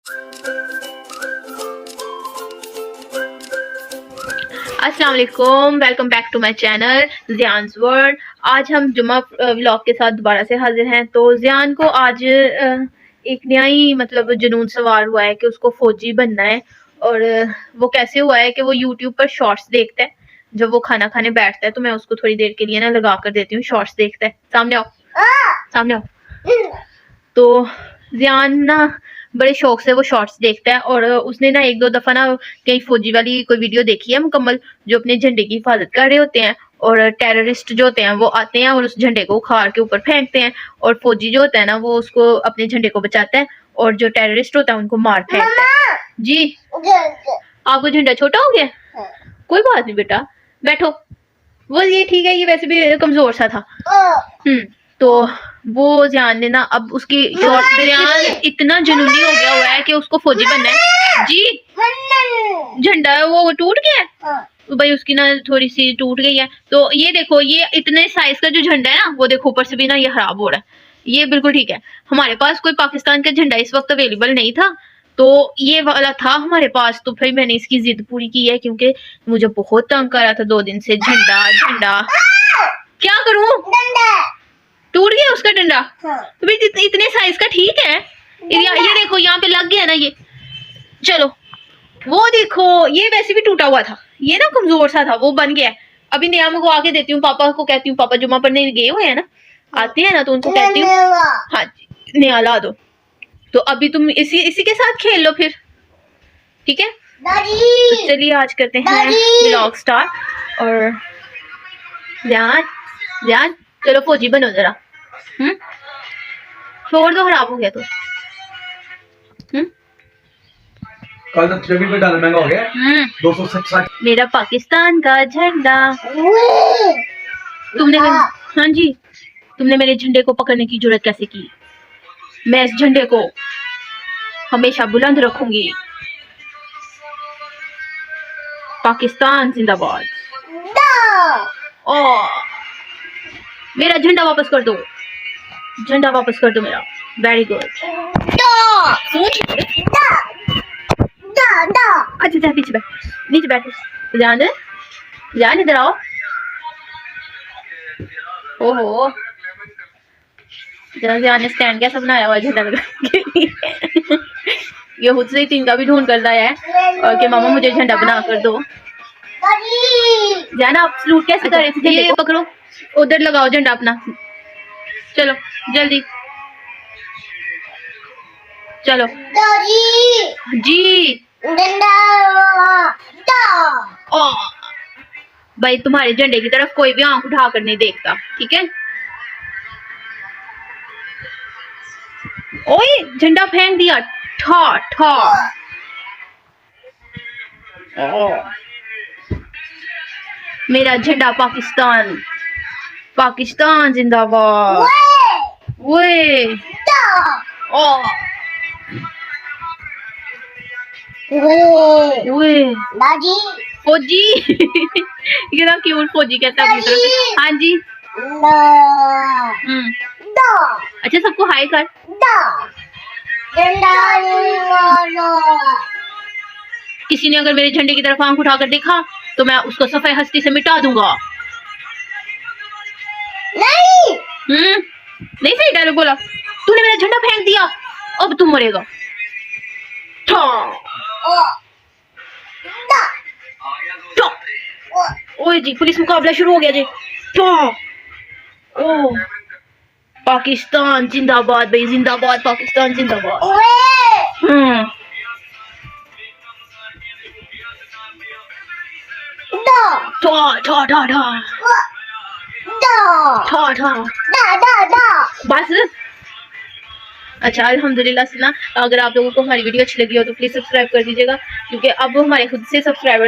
अस्सलाम वालेकुम, welcome back to my channel Ziyan's world. आज हम जुम्मा व्लॉग के साथ दोबारा से हाजिर हैं। तो ज़ियान को आज एक नया ही मतलब जुनून सवार हुआ है कि उसको फौजी बनना है। और वो कैसे हुआ है कि वो यूट्यूब पर शॉर्ट्स देखता है। जब वो खाना खाने बैठता है तो मैं उसको थोड़ी देर के लिए ना लगा कर देती हूँ, शॉर्ट्स देखता है। सामने आओ, सामने आओ। तो ज़ियान ना बड़े शौक से वो शॉर्ट्स देखता है और उसने ना एक दो दफा ना कहीं फौजी वाली कोई वीडियो देखी है मुकम्मल, जो अपने झंडे की हिफाजत कर रहे होते हैं और टेररिस्ट जो होते हैं वो आते हैं और उस झंडे को उखाड़ के ऊपर फेंकते हैं और फौजी जो होता है ना वो उसको अपने झंडे को बचाता है और जो टेररिस्ट होता है उनको मार फेंकता है। जी आपको झंडा छोटा हो गया? कोई बात नहीं बेटा, बैठो। वो ये ठीक है, ये वैसे भी कमजोर सा था। तो वो ज़ियान ने ना अब उसकी ज़ियान इतना जुनूनी हो गया हुआ है कि उसको फौजी बनना है। जी झंडा वो टूट गया है, तो भाई उसकी ना थोड़ी सी टूट गई है। तो ये देखो, ये इतने साइज का जो झंडा है ना वो देखो ऊपर से भी ना ये खराब हो रहा है। ये बिल्कुल ठीक है। हमारे पास कोई पाकिस्तान का झंडा इस वक्त अवेलेबल नहीं था, तो ये वाला था हमारे पास। तो फिर मैंने इसकी जिद पूरी की है क्योंकि मुझे बहुत तंग कर रहा था 2 दिन से। झंडा झंडा क्या करूं, टूट गया उसका डंडा। तो भाई इतने साइज का ठीक है। ये देखो यहाँ पे लग गया ना ये। चलो वो देखो ये वैसे भी टूटा हुआ था, ये ना कमजोर सा था, वो बन गया। अभी नया को आके देती हूँ, पापा को कहती हूँ, पापा जुम्मा पढ़ने गए हुए हैं ना, आते हैं ना तो उनको कहती हूँ हाँ नया ला दो। तो अभी तुम इसी के साथ खेल लो फिर, ठीक है? तो चलिए आज करते हैं व्लॉग स्टार्ट। और ध्यान चलो फौजी बनो जरा। छोड़ दो, खराब हो गया तो। कल तो जगह पे डालना महंगा हो गया। 260 मेरा पाकिस्तान का झंडा। तुमने हाँ जी, तुमने मेरे झंडे को पकड़ने की जरूरत कैसे की? मैं इस झंडे को हमेशा बुलंद रखूंगी। पाकिस्तान जिंदाबाद। मेरा झंडा वापस कर दो, झंडा वापस कर दो मेरा। Very good. अच्छा जा पीछे बैठ, नीचे बैठो। जान इधर आओ। ओहो जान स्टैंड कैसा बनाया हुआ झंडा लगा के लिए। ये खुद से ही तिनका भी ढूंढ कर लाया है और कि मामा मुझे झंडा बना कर दो। जाना आप सलूट कैसे कर रहे थे? ये पकड़ो, उधर लगाओ झंडा अपना। चलो जल्दी चलो जी। भाई तुम्हारे झंडे की तरफ कोई भी आंख उठा कर नहीं देखता, ठीक है? ओए झंडा फेंक दिया। ठा ठा मेरा झंडा पाकिस्तान, पाकिस्तान जिंदाबाद। ओए फौजी। कितना क्यूट फौजी कहता है अपनी तरफ। हाँ जी अच्छा सबको हाय कर। किसी ने अगर मेरे झंडे की तरफ आंख उठाकर देखा तो मैं उसको सफेद हस्ती से मिटा दूंगा। नहीं सही डायलॉग बोला। तूने मेरा झंडा फेंक दिया, अब तुम मरेगा। ओए जी पुलिस मुकाबला शुरू हो गया जी। ओ पाकिस्तान जिंदाबाद भाई, जिंदाबाद पाकिस्तान जिंदाबाद। बस अच्छा अल्हम्दुलिल्लाह से ना। अगर आप लोगों को हमारी वीडियो अच्छी लगी हो तो प्लीज सब्सक्राइब कर दीजिएगा, क्योंकि अब हमारे खुद से सब्सक्राइबर